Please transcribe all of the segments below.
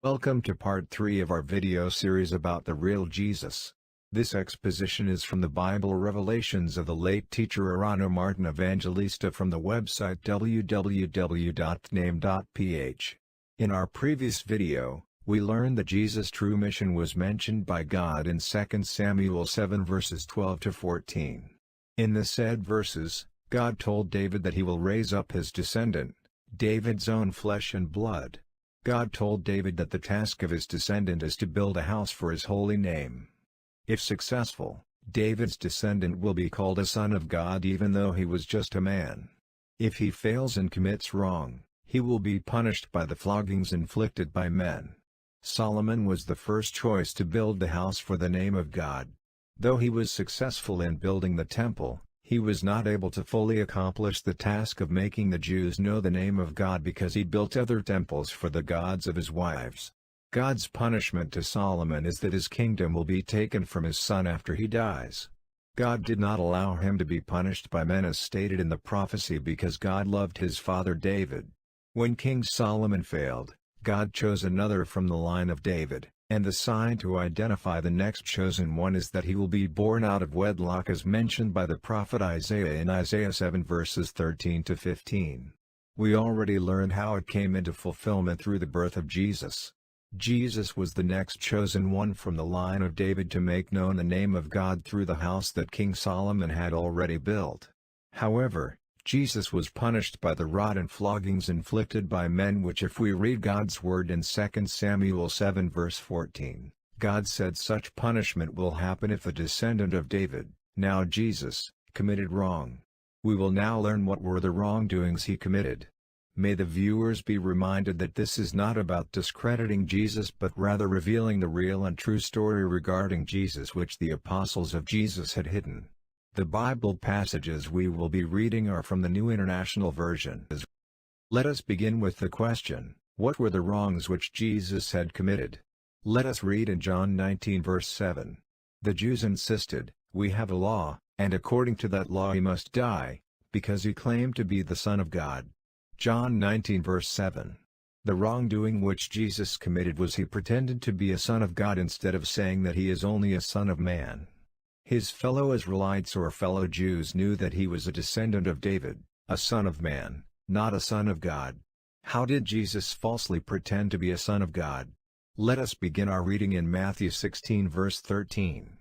Welcome to part 3 of our video series about the real Jesus. This exposition is from the Bible Revelations of the late teacher Erano Martin Evangelista from the website www.name.ph. In our previous video, we learned that Jesus' true mission was mentioned by God in 2 Samuel 7 verses 12 to 14. In the said verses, God told David that he will raise up his descendant, David's own flesh and blood. God told David that the task of his descendant is to build a house for his holy name. If successful, David's descendant will be called a son of God even though he was just a man. If he fails and commits wrong, he will be punished by the floggings inflicted by men. Solomon was the first choice to build the house for the name of God. Though he was successful in building the temple, he was not able to fully accomplish the task of making the Jews know the name of God because he built other temples for the gods of his wives. God's punishment to Solomon is that his kingdom will be taken from his son after he dies. God did not allow him to be punished by men as stated in the prophecy because God loved his father David. When King Solomon failed, God chose another from the line of David, and the sign to identify the next chosen one is that he will be born out of wedlock as mentioned by the prophet Isaiah in Isaiah 7 verses 13 to 15. We already learned how it came into fulfillment through the birth of Jesus. Jesus was the next chosen one from the line of David to make known the name of God through the house that King Solomon had already built. However, Jesus was punished by the rod and floggings inflicted by men, which if we read God's word in 2 Samuel 7 verse 14, God said such punishment will happen if the descendant of David, now Jesus, committed wrong. We will now learn what were the wrongdoings he committed. May the viewers be reminded that this is not about discrediting Jesus but rather revealing the real and true story regarding Jesus which the apostles of Jesus had hidden. The Bible passages we will be reading are from the New International Version. Let us begin with the question, what were the wrongs which Jesus had committed? Let us read in John 19 verse 7. The Jews insisted, "We have a law, and according to that law he must die, because he claimed to be the Son of God." John 19 verse 7. The wrongdoing which Jesus committed was he pretended to be a son of God instead of saying that he is only a son of man. His fellow Israelites or fellow Jews knew that he was a descendant of David, a son of man, not a son of God. How did Jesus falsely pretend to be a son of God? Let us begin our reading in Matthew 16 verse 13.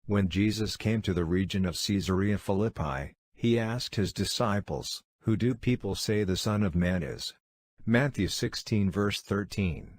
When Jesus came to the region of Caesarea Philippi, he asked his disciples, "Who do people say the Son of Man is?" Matthew 16 verse 13.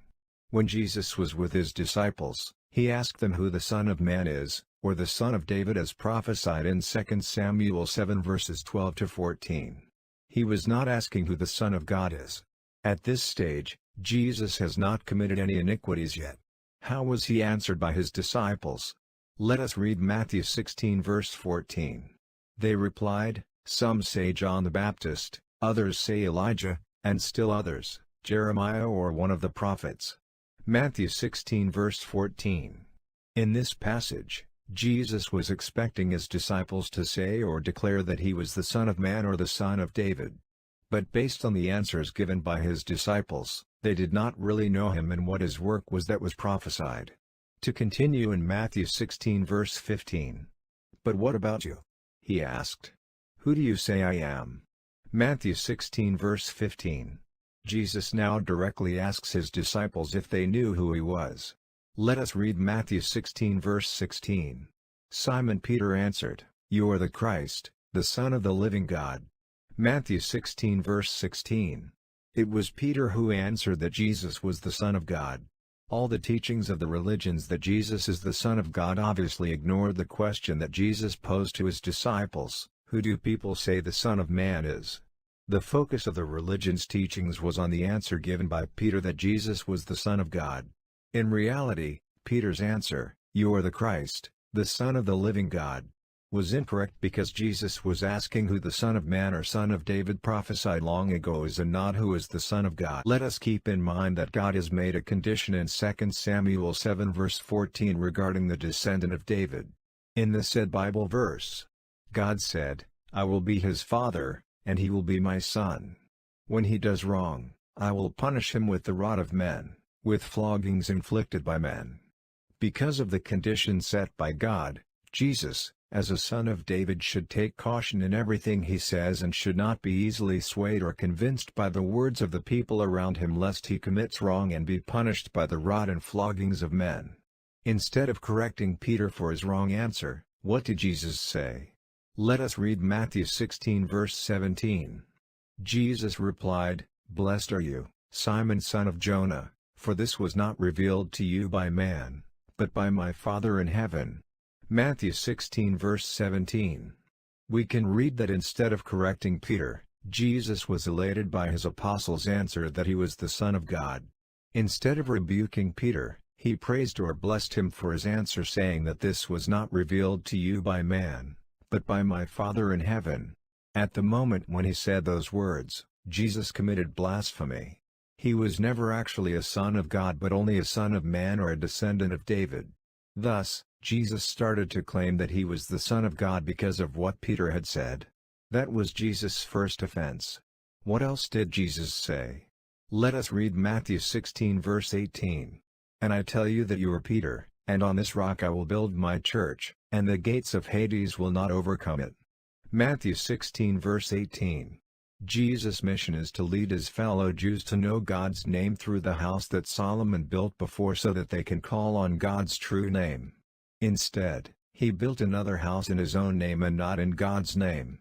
When Jesus was with his disciples, he asked them who the Son of Man is, or the Son of David as prophesied in 2 Samuel 7 verses 12 to 14. He was not asking who the Son of God is. At this stage, Jesus has not committed any iniquities yet. How was he answered by his disciples? Let us read Matthew 16 verse 14. They replied, "Some say John the Baptist, others say Elijah, and still others, Jeremiah or one of the prophets." Matthew 16 verse 14. In this passage, Jesus was expecting his disciples to say or declare that he was the Son of Man or the Son of David. But based on the answers given by his disciples, they did not really know him and what his work was that was prophesied. To continue in Matthew 16 verse 15. "But what about you?" he asked. "Who do you say I am?" Matthew 16 verse 15. Jesus now directly asks his disciples if they knew who he was. Let us read Matthew 16 verse 16. Simon Peter answered, "You are the Christ, the Son of the living God." Matthew 16 verse 16. It was Peter who answered that Jesus was the Son of God. All the teachings of the religions that Jesus is the Son of God obviously ignored the question that Jesus posed to his disciples, "Who do people say the Son of Man is?" The focus of the religion's teachings was on the answer given by Peter that Jesus was the Son of God. In reality, Peter's answer, "You are the Christ, the Son of the living God," was incorrect because Jesus was asking who the Son of Man or Son of David prophesied long ago is and not who is the Son of God. Let us keep in mind that God has made a condition in 2 Samuel 7 verse 14 regarding the descendant of David. In the said Bible verse, God said, "I will be his father, and he will be my son. When he does wrong, I will punish him with the rod of men, with floggings inflicted by men. Because of the conditions set by God, Jesus, as a son of David, should take caution in everything he says and should not be easily swayed or convinced by the words of the people around him, lest he commits wrong and be punished by the rod and floggings of men. Instead of correcting Peter for his wrong answer, what did Jesus say? Let us read Matthew 16 verse 17. Jesus replied, "Blessed are you, Simon son of Jonah, for this was not revealed to you by man, but by my Father in heaven." Matthew 16 verse 17. We can read that instead of correcting Peter, Jesus was elated by his apostles' answer that he was the Son of God. Instead of rebuking Peter, he praised or blessed him for his answer, saying that this was not revealed to you by man, but by my Father in heaven. At the moment when he said those words, Jesus committed blasphemy. He was never actually a son of God but only a son of man or a descendant of David. Thus, Jesus started to claim that he was the Son of God because of what Peter had said. That was Jesus' first offense. What else did Jesus say? Let us read Matthew 16 verse 18. "And I tell you that you are Peter, and on this rock I will build my church, and the gates of Hades will not overcome it." Matthew 16 verse 18. Jesus' mission is to lead his fellow Jews to know God's name through the house that Solomon built before so that they can call on God's true name. Instead, he built another house in his own name and not in God's name.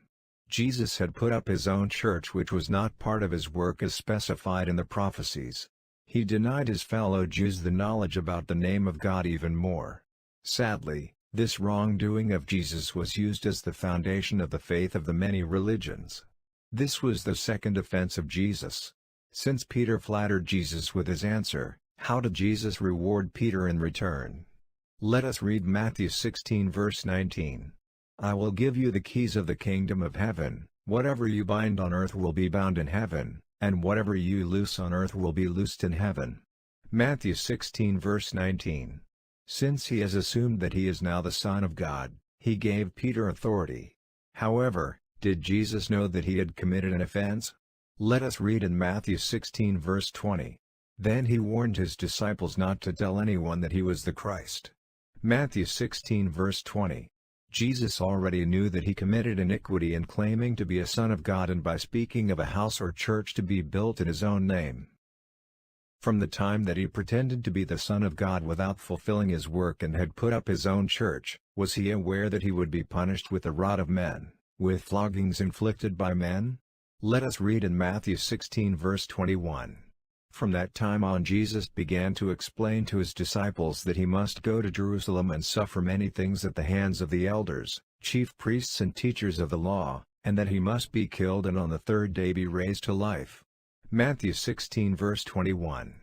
Jesus had put up his own church, which was not part of his work as specified in the prophecies. He denied his fellow Jews the knowledge about the name of God even more. Sadly, this wrongdoing of Jesus was used as the foundation of the faith of the many religions. This was the second offense of Jesus. Since Peter flattered Jesus with his answer, how did Jesus reward Peter in return? Let us read Matthew 16 verse 19. "I will give you the keys of the kingdom of heaven. Whatever you bind on earth will be bound in heaven, and whatever you loose on earth will be loosed in heaven." Matthew 16 verse 19. Since he has assumed that he is now the Son of God, he gave Peter authority. However, did Jesus know that he had committed an offense? Let us read in Matthew 16 verse 20. "Then he warned his disciples not to tell anyone that he was the Christ." Matthew 16 verse 20. Jesus already knew that he committed iniquity in claiming to be a son of God and by speaking of a house or church to be built in his own name. From the time that he pretended to be the Son of God without fulfilling his work and had put up his own church, was he aware that he would be punished with the rod of men, with floggings inflicted by men? Let us read in Matthew 16 verse 21. From that time on Jesus began to explain to his disciples that he must go to Jerusalem and suffer many things at the hands of the elders, chief priests and teachers of the law, and that he must be killed and on the third day be raised to life. Matthew 16 verse 21.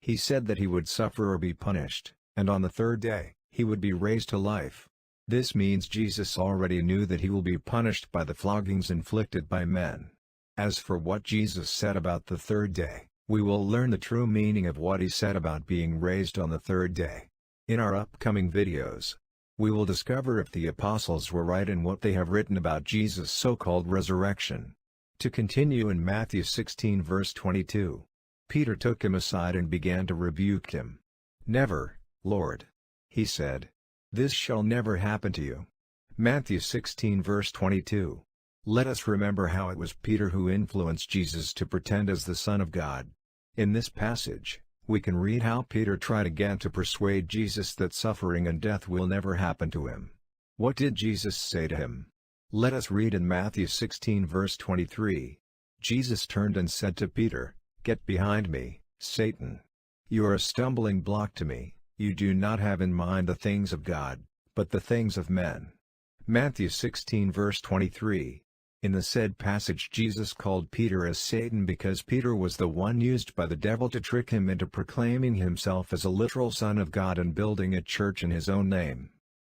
He said that he would suffer or be punished, and on the third day, he would be raised to life. This means Jesus already knew that he will be punished by the floggings inflicted by men. As for what Jesus said about the third day, we will learn the true meaning of what he said about being raised on the third day. In our upcoming videos, we will discover if the apostles were right in what they have written about Jesus' so-called resurrection. To continue in Matthew 16 verse 22, Peter took him aside and began to rebuke him. "Never, Lord," he said. "This shall never happen to you." Matthew 16 verse 22. Let us remember how it was Peter who influenced Jesus to pretend as the Son of God. In this passage, we can read how Peter tried again to persuade Jesus that suffering and death will never happen to him. What did Jesus say to him? Let us read in Matthew 16 verse 23. Jesus turned and said to Peter, "Get behind me, Satan. You are a stumbling block to me, you do not have in mind the things of God, but the things of men." Matthew 16 verse 23. In the said passage Jesus called Peter as Satan because Peter was the one used by the devil to trick him into proclaiming himself as a literal son of God and building a church in his own name.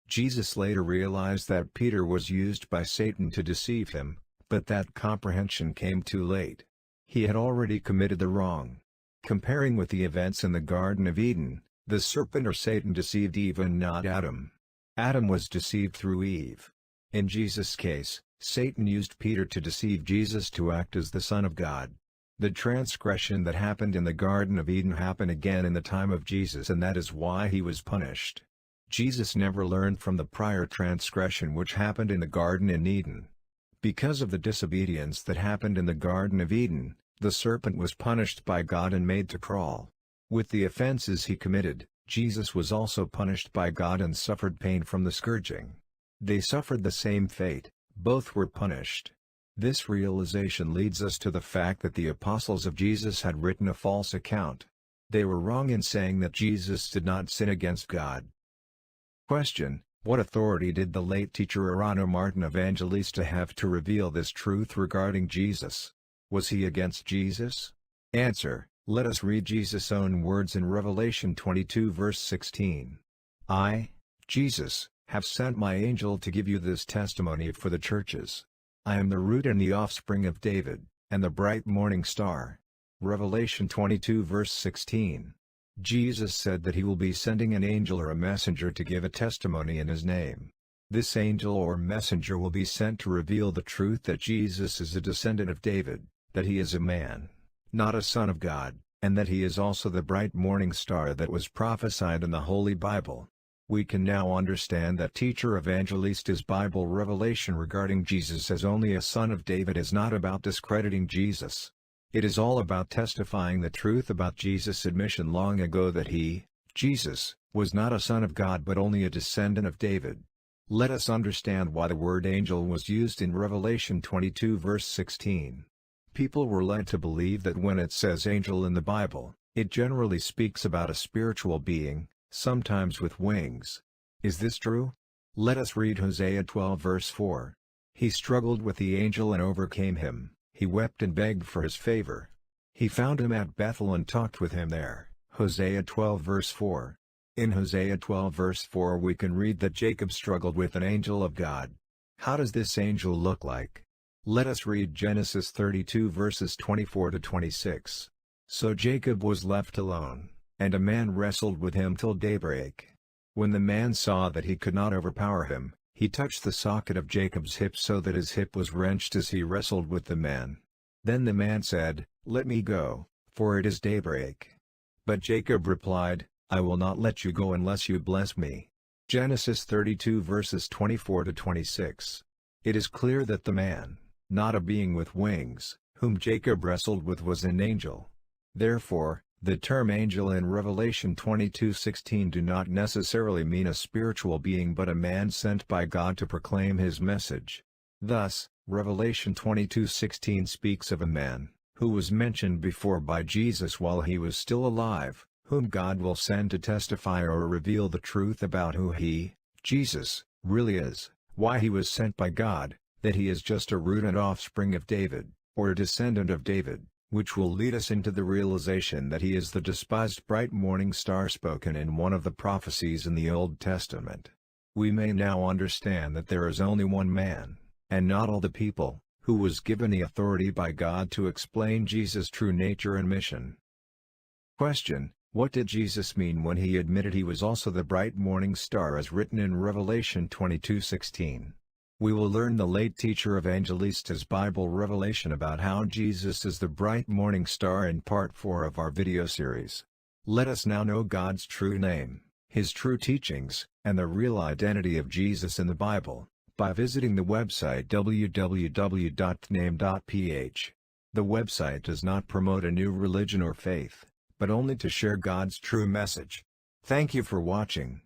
Jesus later realized that Peter was used by Satan to deceive him, but that comprehension came too late. He had already committed the wrong. Comparing with the events in the Garden of Eden, the serpent or Satan deceived Eve and not Adam. Adam was deceived through Eve. In Jesus' case, Satan used Peter to deceive Jesus to act as the Son of God. The transgression that happened in the Garden of Eden happened again in the time of Jesus, and that is why he was punished. Jesus never learned from the prior transgression which happened in the Garden in Eden. Because of the disobedience that happened in the Garden of Eden, the serpent was punished by God and made to crawl. With the offenses he committed, Jesus was also punished by God and suffered pain from the scourging. They suffered the same fate, both were punished. This realization leads us to the fact that the apostles of Jesus had written a false account. They were wrong in saying that Jesus did not sin against God. Question: what authority did the late teacher Erano Martin Evangelista have to reveal this truth regarding Jesus? Was he against Jesus? Answer: let us read Jesus' own words in Revelation 22 verse 16. I, Jesus, have sent my angel to give you this testimony for the churches. I am the root and the offspring of David, and the bright morning star. Revelation 22 verse 16. Jesus said that he will be sending an angel or a messenger to give a testimony in his name. This angel or messenger will be sent to reveal the truth that Jesus is a descendant of David, that he is a man, not a son of God, and that he is also the bright morning star that was prophesied in the Holy Bible. We can now understand that Teacher Evangelista's Bible revelation regarding Jesus as only a son of David is not about discrediting Jesus. It is all about testifying the truth about Jesus' admission long ago that he, Jesus, was not a son of God but only a descendant of David. Let us understand why the word angel was used in Revelation 22 verse 16. People were led to believe that when it says angel in the Bible, it generally speaks about a spiritual being, sometimes with wings. Is this true? Let us read Hosea 12 verse 4. He struggled with the angel and overcame him, he wept and begged for his favor. He found him at Bethel and talked with him there. Hosea 12 verse 4. In Hosea 12 verse 4 we can read that Jacob struggled with an angel of God. How does this angel look like? Let us read Genesis 32 verses 24 to 26. So Jacob was left alone, and a man wrestled with him till daybreak. When the man saw that he could not overpower him, he touched the socket of Jacob's hip so that his hip was wrenched as he wrestled with the man. Then the man said, "Let me go, for it is daybreak." But Jacob replied, "I will not let you go unless you bless me." Genesis 32 verses 24 to 26. It is clear that the man, not a being with wings, whom Jacob wrestled with was an angel. Therefore, the term angel in Revelation 22:16 do not necessarily mean a spiritual being but a man sent by God to proclaim his message. Thus, Revelation 22:16 speaks of a man, who was mentioned before by Jesus while he was still alive, whom God will send to testify or reveal the truth about who he, Jesus, really is, why he was sent by God, that he is just a root and offspring of David, or a descendant of David, which will lead us into the realization that he is the despised bright morning star spoken in one of the prophecies in the Old Testament. We may now understand that there is only one man, and not all the people, who was given the authority by God to explain Jesus' true nature and mission. Question: what did Jesus mean when he admitted he was also the bright morning star as written in Revelation 22:16? We will learn the late Teacher Evangelista's Bible revelation about how Jesus is the bright morning star in part 4 of our video series. Let us now know God's true name, his true teachings, and the real identity of Jesus in the Bible, by visiting the website www.thname.ph. The website does not promote a new religion or faith, but only to share God's true message. Thank you for watching.